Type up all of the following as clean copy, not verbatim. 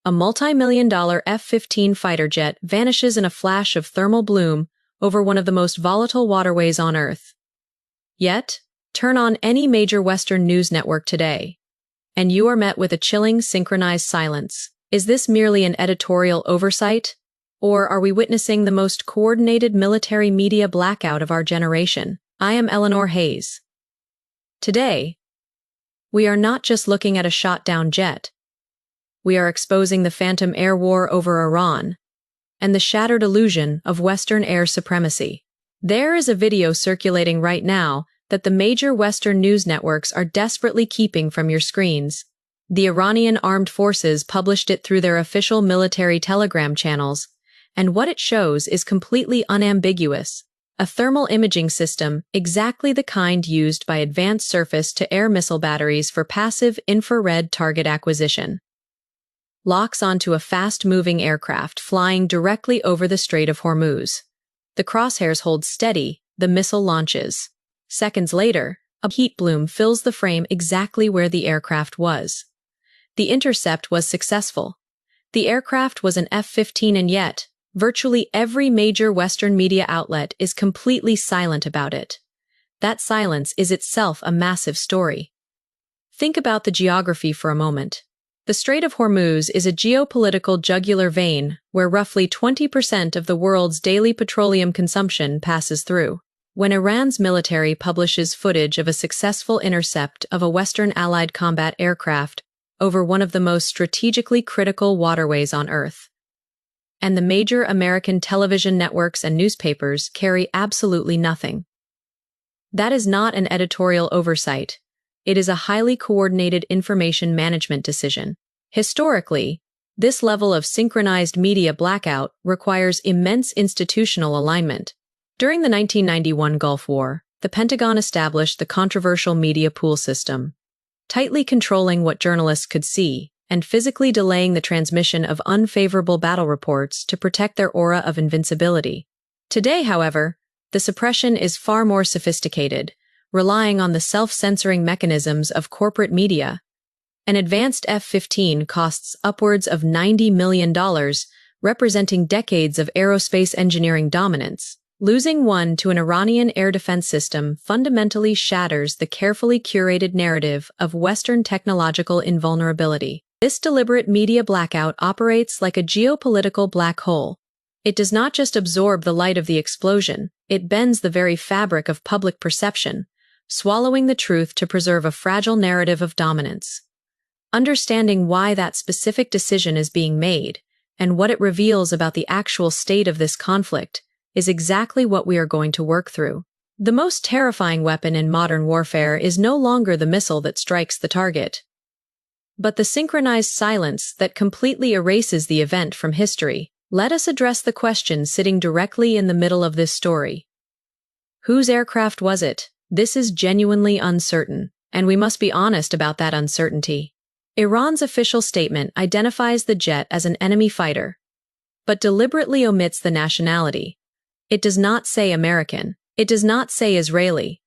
a multi-million-dollar F-15 fighter jet vanishes in a flash of thermal bloom over one of the most volatile waterways on Earth. Yet, turn on any major Western news network today, and you are met with a chilling, synchronized silence. Is this merely an editorial oversight? Or are we witnessing the most coordinated military media blackout of our generation? I am Eleanor Hayes. Today, we are not just looking at a shot-down jet. We are exposing the phantom air war over Iran and the shattered illusion of Western air supremacy. There is a video circulating right now that the major Western news networks are desperately keeping from your screens. The Iranian armed forces published it through their official military Telegram channels, and what it shows is completely unambiguous. A thermal imaging system, exactly the kind used by advanced surface-to-air missile batteries for passive infrared target acquisition, locks onto a fast-moving aircraft flying directly over the Strait of Hormuz. The crosshairs hold steady, the missile launches. Seconds later, a heat bloom fills the frame exactly where the aircraft was. The intercept was successful. The aircraft was an F-15, and yet, virtually every major Western media outlet is completely silent about it. That silence is itself a massive story. Think about the geography for a moment. The Strait of Hormuz is a geopolitical jugular vein where roughly 20% of the world's daily petroleum consumption passes through. When Iran's military publishes footage of a successful intercept of a Western allied combat aircraft over one of the most strategically critical waterways on Earth, and the major American television networks and newspapers carry absolutely nothing, that is not an editorial oversight. It is a highly coordinated information management decision. Historically, this level of synchronized media blackout requires immense institutional alignment. During the 1991 Gulf War, the Pentagon established the controversial media pool system, tightly controlling what journalists could see and physically delaying the transmission of unfavorable battle reports to protect their aura of invincibility. Today, however, the suppression is far more sophisticated, relying on the self-censoring mechanisms of corporate media. An advanced F-15 costs upwards of $90 million, representing decades of aerospace engineering dominance. Losing one to an Iranian air defense system fundamentally shatters the carefully curated narrative of Western technological invulnerability. This deliberate media blackout operates like a geopolitical black hole. It does not just absorb the light of the explosion, it bends the very fabric of public perception, swallowing the truth to preserve a fragile narrative of dominance. Understanding why that specific decision is being made, and what it reveals about the actual state of this conflict, is exactly what we are going to work through. The most terrifying weapon in modern warfare is no longer the missile that strikes the target, but the synchronized silence that completely erases the event from history. Let us address the question sitting directly in the middle of this story. Whose aircraft was it? This is genuinely uncertain, and we must be honest about that uncertainty. Iran's official statement identifies the jet as an enemy fighter, but deliberately omits the nationality. It does not say American. It does not say Israeli.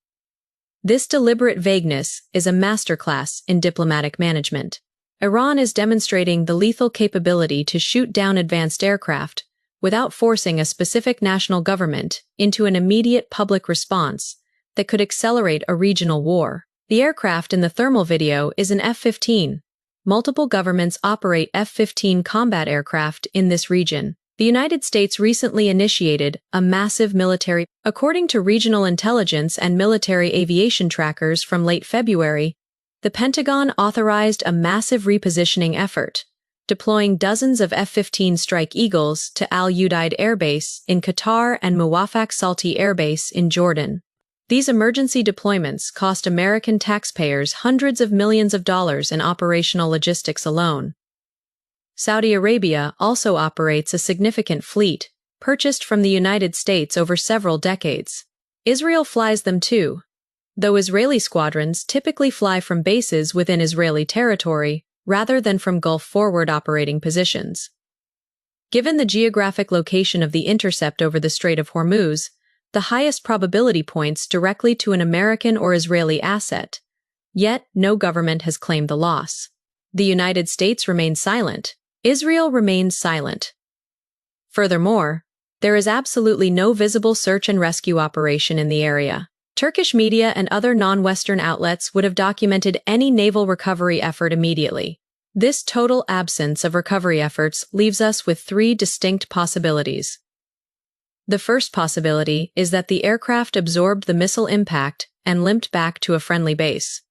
This deliberate vagueness is a masterclass in diplomatic management. Iran is demonstrating the lethal capability to shoot down advanced aircraft without forcing a specific national government into an immediate public response that could accelerate a regional war. The aircraft in the thermal video is an F-15. Multiple governments operate F-15 combat aircraft in this region. The United States recently initiated a massive military. According to regional intelligence and military aviation trackers from late February, the Pentagon authorized a massive repositioning effort, deploying dozens of F-15 Strike Eagles to Al Udeid Air Base in Qatar and Muwafaq Salti Air Base in Jordan. These emergency deployments cost American taxpayers hundreds of millions of dollars in operational logistics alone. Saudi Arabia also operates a significant fleet, purchased from the United States over several decades. Israel flies them too, though Israeli squadrons typically fly from bases within Israeli territory rather than from Gulf forward operating positions. Given the geographic location of the intercept over the Strait of Hormuz, the highest probability points directly to an American or Israeli asset, yet no government has claimed the loss. The United States remains silent, Israel remains silent. Furthermore, there is absolutely no visible search and rescue operation in the area. Turkish media and other non-Western outlets would have documented any naval recovery effort immediately. This total absence of recovery efforts leaves us with three distinct possibilities. The first possibility is that the aircraft absorbed the missile impact and limped back to a friendly base.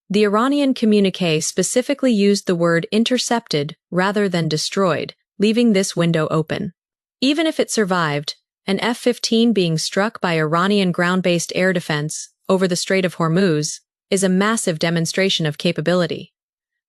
The Iranian communiqué specifically used the word intercepted rather than destroyed, leaving this window open. Even if it survived, an F-15 being struck by Iranian ground-based air defense over the Strait of Hormuz is a massive demonstration of capability.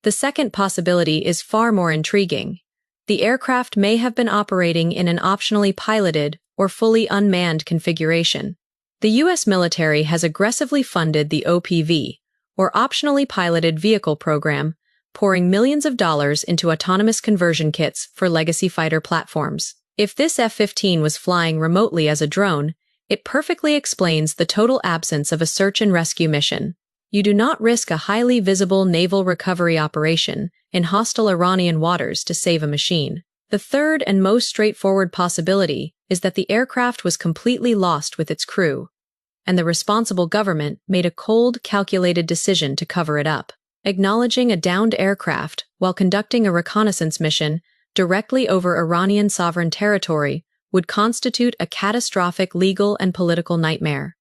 The second possibility is far more intriguing. The aircraft may have been operating in an optionally piloted or fully unmanned configuration. The U.S. military has aggressively funded the OPV, or Optionally Piloted Vehicle program, pouring millions of dollars into autonomous conversion kits for legacy fighter platforms. If this F-15 was flying remotely as a drone, it perfectly explains the total absence of a search and rescue mission. You do not risk a highly visible naval recovery operation in hostile Iranian waters to save a machine. The third and most straightforward possibility is that the aircraft was completely lost with its crew, and the responsible government made a cold, calculated decision to cover it up. Acknowledging a downed aircraft while conducting a reconnaissance mission directly over Iranian sovereign territory would constitute a catastrophic legal and political nightmare.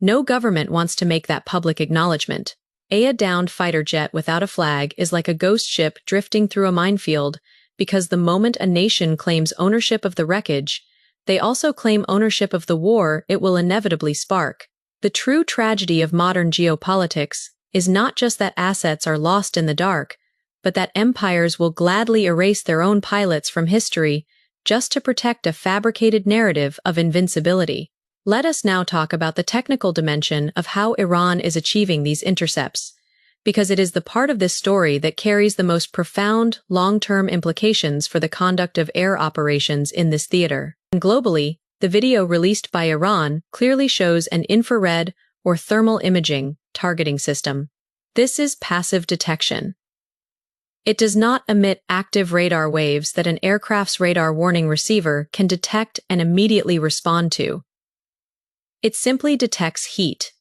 No government wants to make that public acknowledgement. A downed fighter jet without a flag is like a ghost ship drifting through a minefield, because the moment a nation claims ownership of the wreckage, they also claim ownership of the war it will inevitably spark. The true tragedy of modern geopolitics is not just that assets are lost in the dark, but that empires will gladly erase their own pilots from history just to protect a fabricated narrative of invincibility. Let us now talk about the technical dimension of how Iran is achieving these intercepts, because it is the part of this story that carries the most profound, long-term implications for the conduct of air operations in this theater. And globally, the video released by Iran clearly shows an infrared or thermal imaging targeting system. This is passive detection. It does not emit active radar waves that an aircraft's radar warning receiver can detect and immediately respond to. It simply detects heat.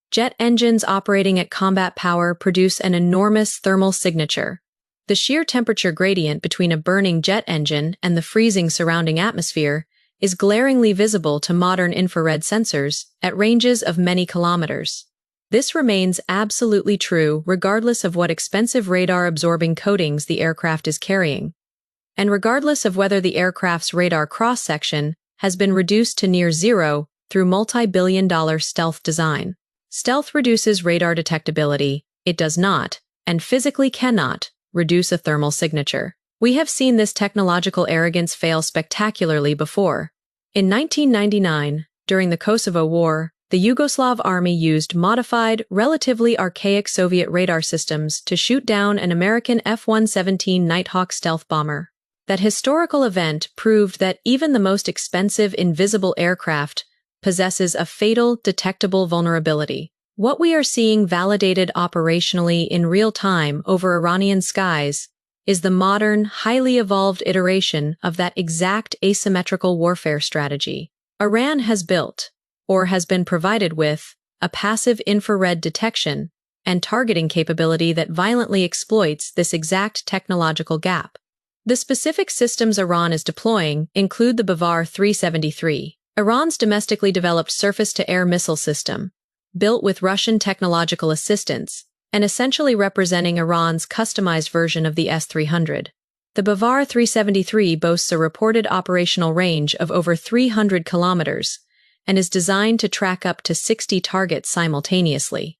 Jet engines operating at combat power produce an enormous thermal signature. The sheer temperature gradient between a burning jet engine and the freezing surrounding atmosphere is glaringly visible to modern infrared sensors at ranges of many kilometers. This remains absolutely true regardless of what expensive radar-absorbing coatings the aircraft is carrying, and regardless of whether the aircraft's radar cross-section has been reduced to near zero through multi-billion-dollar stealth design. Stealth reduces radar detectability, it does not, and physically cannot, reduce a thermal signature. We have seen this technological arrogance fail spectacularly before. In 1999, during the Kosovo War, the Yugoslav army used modified, relatively archaic Soviet radar systems to shoot down an American F-117 Nighthawk stealth bomber. That historical event proved that even the most expensive invisible aircraft possesses a fatal, detectable vulnerability. What we are seeing validated operationally in real time over Iranian skies is the modern, highly evolved iteration of that exact asymmetrical warfare strategy. Iran has built, or has been provided with, a passive infrared detection and targeting capability that violently exploits this exact technological gap. The specific systems Iran is deploying include the Bavar 373, Iran's domestically developed surface-to-air missile system, built with Russian technological assistance, and essentially representing Iran's customized version of the S-300. The Bavar 373 boasts a reported operational range of over 300 kilometers and is designed to track up to 60 targets simultaneously.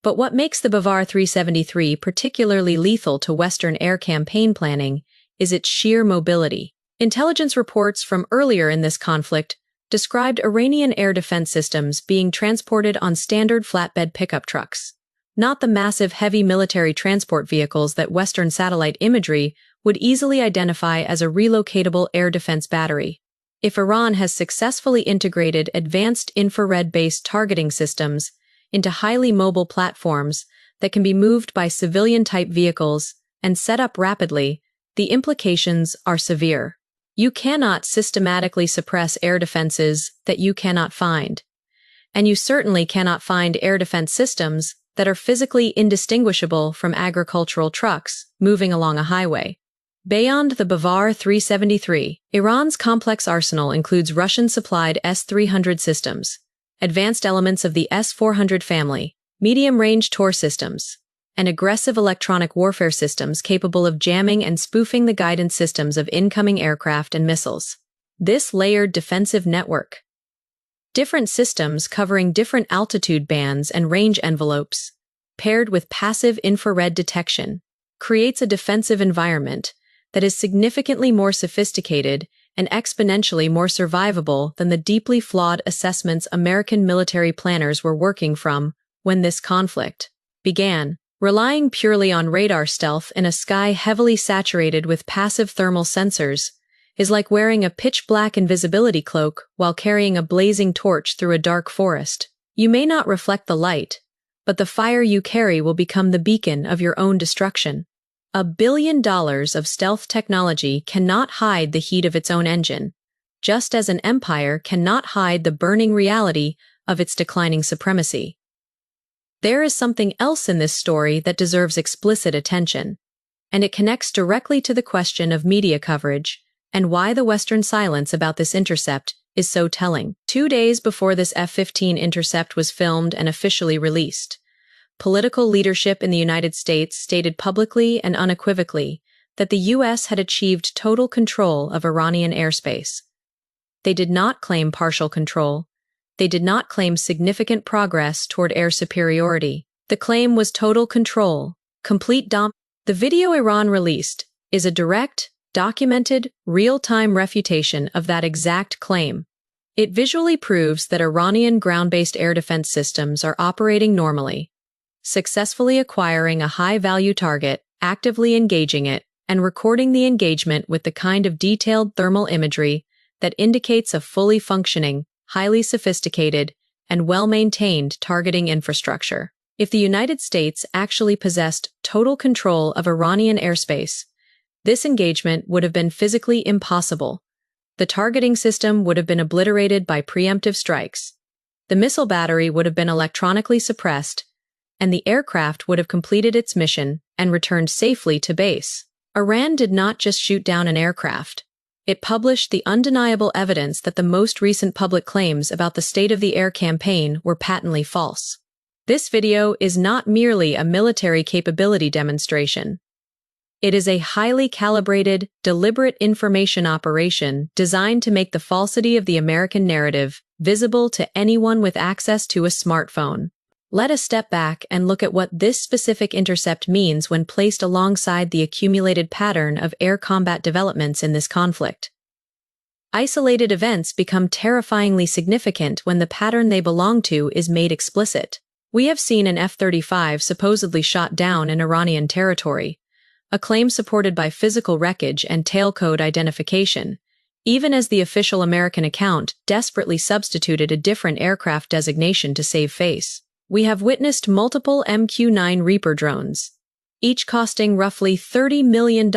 But what makes the Bavar 373 particularly lethal to Western air campaign planning is its sheer mobility. Intelligence reports from earlier in this conflict described Iranian air defense systems being transported on standard flatbed pickup trucks, not the massive heavy military transport vehicles that Western satellite imagery would easily identify as a relocatable air defense battery. If Iran has successfully integrated advanced infrared-based targeting systems into highly mobile platforms that can be moved by civilian-type vehicles and set up rapidly, the implications are severe. You cannot systematically suppress air defenses that you cannot find. And you certainly cannot find air defense systems that are physically indistinguishable from agricultural trucks moving along a highway. Beyond the Bavar 373, Iran's complex arsenal includes Russian-supplied S-300 systems, advanced elements of the S-400 family, medium-range Tor systems, and aggressive electronic warfare systems capable of jamming and spoofing the guidance systems of incoming aircraft and missiles. This layered defensive network, different systems covering different altitude bands and range envelopes, paired with passive infrared detection, creates a defensive environment that is significantly more sophisticated and exponentially more survivable than the deeply flawed assessments American military planners were working from when this conflict began. Relying purely on radar stealth in a sky heavily saturated with passive thermal sensors is like wearing a pitch-black invisibility cloak while carrying a blazing torch through a dark forest. You may not reflect the light, but the fire you carry will become the beacon of your own destruction. $1 billion of stealth technology cannot hide the heat of its own engine, just as an empire cannot hide the burning reality of its declining supremacy. There is something else in this story that deserves explicit attention, and it connects directly to the question of media coverage and why the Western silence about this intercept is so telling. 2 days before this F-15 intercept was filmed and officially released, political leadership in the United States stated publicly and unequivocally that the U.S. had achieved total control of Iranian airspace. They did not claim partial control. They did not claim significant progress toward air superiority. The claim was total control, complete dom. The video Iran released is a direct, documented, real-time refutation of that exact claim. It visually proves that Iranian ground-based air defense systems are operating normally, successfully acquiring a high-value target, actively engaging it, and recording the engagement with the kind of detailed thermal imagery that indicates a fully functioning, highly sophisticated, and well-maintained targeting infrastructure. If the United States actually possessed total control of Iranian airspace, this engagement would have been physically impossible. The targeting system would have been obliterated by preemptive strikes. The missile battery would have been electronically suppressed, and the aircraft would have completed its mission and returned safely to base. Iran did not just shoot down an aircraft. It published the undeniable evidence that the most recent public claims about the state of the air campaign were patently false. This video is not merely a military capability demonstration. It is a highly calibrated, deliberate information operation designed to make the falsity of the American narrative visible to anyone with access to a smartphone. Let us step back and look at what this specific intercept means when placed alongside the accumulated pattern of air combat developments in this conflict. Isolated events become terrifyingly significant when the pattern they belong to is made explicit. We have seen an F-35 supposedly shot down in Iranian territory, a claim supported by physical wreckage and tailcode identification, even as the official American account desperately substituted a different aircraft designation to save face. We have witnessed multiple MQ-9 Reaper drones, each costing roughly $30 million,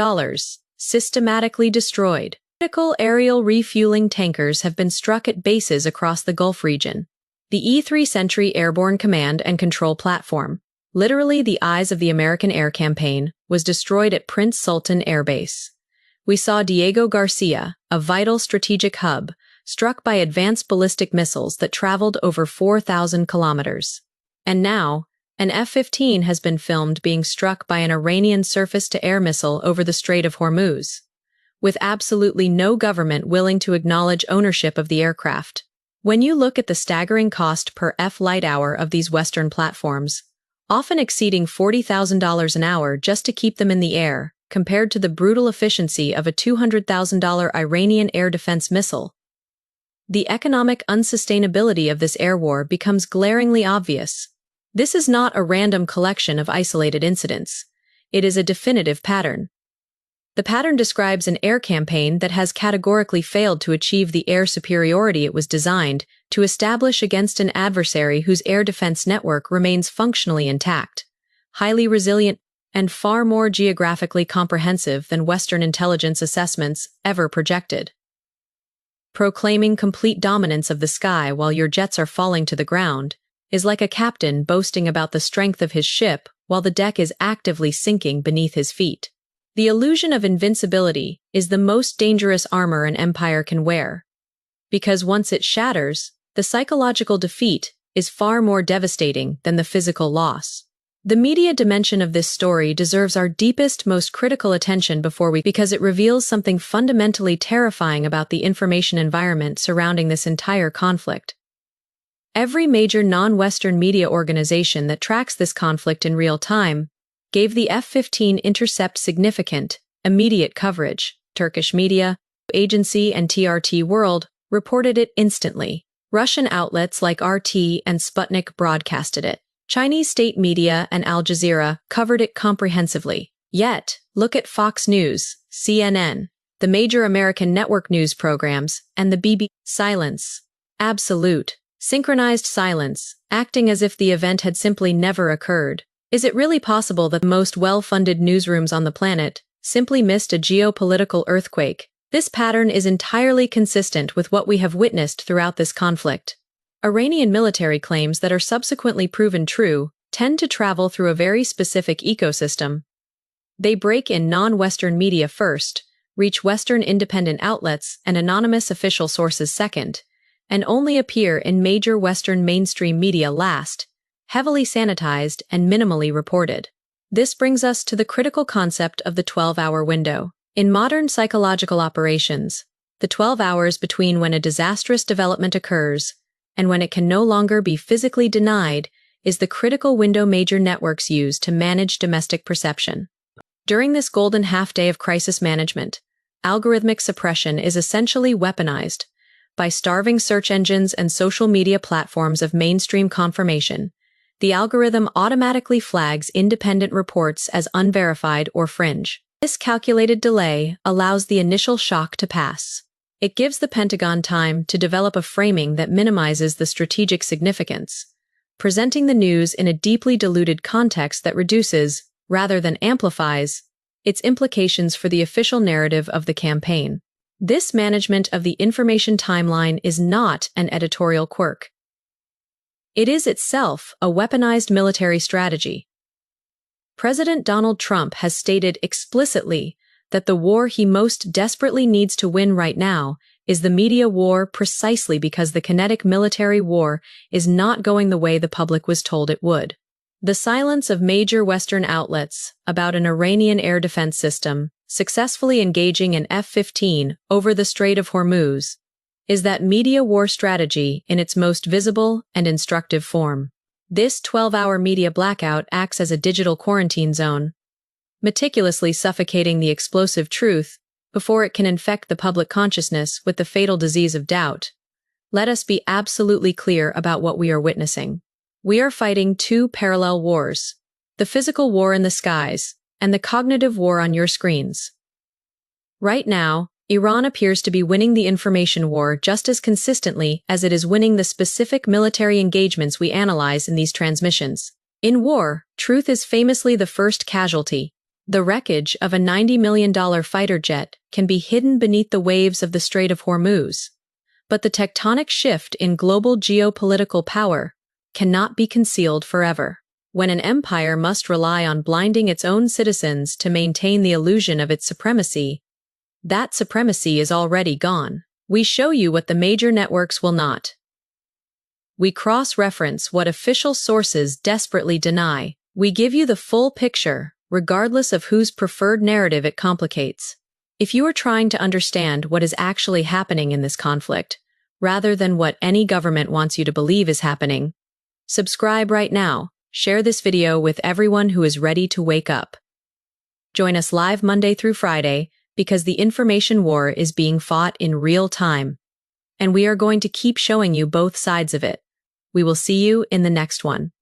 systematically destroyed. Critical aerial refueling tankers have been struck at bases across the Gulf region. The E-3 Sentry Airborne Command and Control Platform, literally the eyes of the American air campaign, was destroyed at Prince Sultan Air Base. We saw Diego Garcia, a vital strategic hub, struck by advanced ballistic missiles that traveled over 4,000 kilometers. And now, an F-15 has been filmed being struck by an Iranian surface-to-air missile over the Strait of Hormuz, with absolutely no government willing to acknowledge ownership of the aircraft. When you look at the staggering cost per flight hour of these Western platforms, often exceeding $40,000 an hour just to keep them in the air, compared to the brutal efficiency of a $200,000 Iranian air defense missile, the economic unsustainability of this air war becomes glaringly obvious. This is not a random collection of isolated incidents. It is a definitive pattern. The pattern describes an air campaign that has categorically failed to achieve the air superiority it was designed to establish against an adversary whose air defense network remains functionally intact, highly resilient. and far more geographically comprehensive than Western intelligence assessments ever projected. Proclaiming complete dominance of the sky while your jets are falling to the ground is like a captain boasting about the strength of his ship while the deck is actively sinking beneath his feet. The illusion of invincibility is the most dangerous armor an empire can wear, because once it shatters, the psychological defeat is far more devastating than the physical loss. The media dimension of this story deserves our deepest, most critical attention because it reveals something fundamentally terrifying about the information environment surrounding this entire conflict. Every major non-Western media organization that tracks this conflict in real time gave the F-15 intercept significant, immediate coverage. Turkish media, agency and TRT World reported it instantly. Russian outlets like RT and Sputnik broadcasted it. Chinese state media and Al Jazeera covered it comprehensively. Yet, look at Fox News, CNN, the major American network news programs, and the BBC. Silence. Absolute. Synchronized silence, acting as if the event had simply never occurred. Is it really possible that the most well-funded newsrooms on the planet simply missed a geopolitical earthquake? This pattern is entirely consistent with what we have witnessed throughout this conflict. Iranian military claims that are subsequently proven true tend to travel through a very specific ecosystem. They break in non-Western media first, reach Western independent outlets and anonymous official sources second, and only appear in major Western mainstream media last, heavily sanitized and minimally reported. This brings us to the critical concept of the 12-hour window. In modern psychological operations, the 12 hours between when a disastrous development occurs and when it can no longer be physically denied is the critical window major networks use to manage domestic perception. During this golden half-day of crisis management, algorithmic suppression is essentially weaponized. By starving search engines and social media platforms of mainstream confirmation, the algorithm automatically flags independent reports as unverified or fringe. This calculated delay allows the initial shock to pass. It gives the Pentagon time to develop a framing that minimizes the strategic significance, presenting the news in a deeply diluted context that reduces, rather than amplifies, its implications for the official narrative of the campaign. This management of the information timeline is not an editorial quirk. It is itself a weaponized military strategy. President Donald Trump has stated explicitly that the war he most desperately needs to win right now is the media war, precisely because the kinetic military war is not going the way the public was told it would. The silence of major Western outlets about an Iranian air defense system successfully engaging an F-15 over the Strait of Hormuz is that media war strategy in its most visible and instructive form. This 12-hour media blackout acts as a digital quarantine zone, meticulously suffocating the explosive truth before it can infect the public consciousness with the fatal disease of doubt. Let us be absolutely clear about what we are witnessing. We are fighting two parallel wars: the physical war in the skies and the cognitive war on your screens. Right now, Iran appears to be winning the information war just as consistently as it is winning the specific military engagements we analyze in these transmissions. In war, truth is famously the first casualty. The wreckage of a $90 million fighter jet can be hidden beneath the waves of the Strait of Hormuz. But the tectonic shift in global geopolitical power cannot be concealed forever. When an empire must rely on blinding its own citizens to maintain the illusion of its supremacy, that supremacy is already gone. We show you what the major networks will not. We cross-reference what official sources desperately deny. We give you the full picture, regardless of whose preferred narrative it complicates. If you are trying to understand what is actually happening in this conflict, rather than what any government wants you to believe is happening, subscribe right now. Share this video with everyone who is ready to wake up. Join us live Monday through Friday because the information war is being fought in real time, and we are going to keep showing you both sides of it. We will see you in the next one.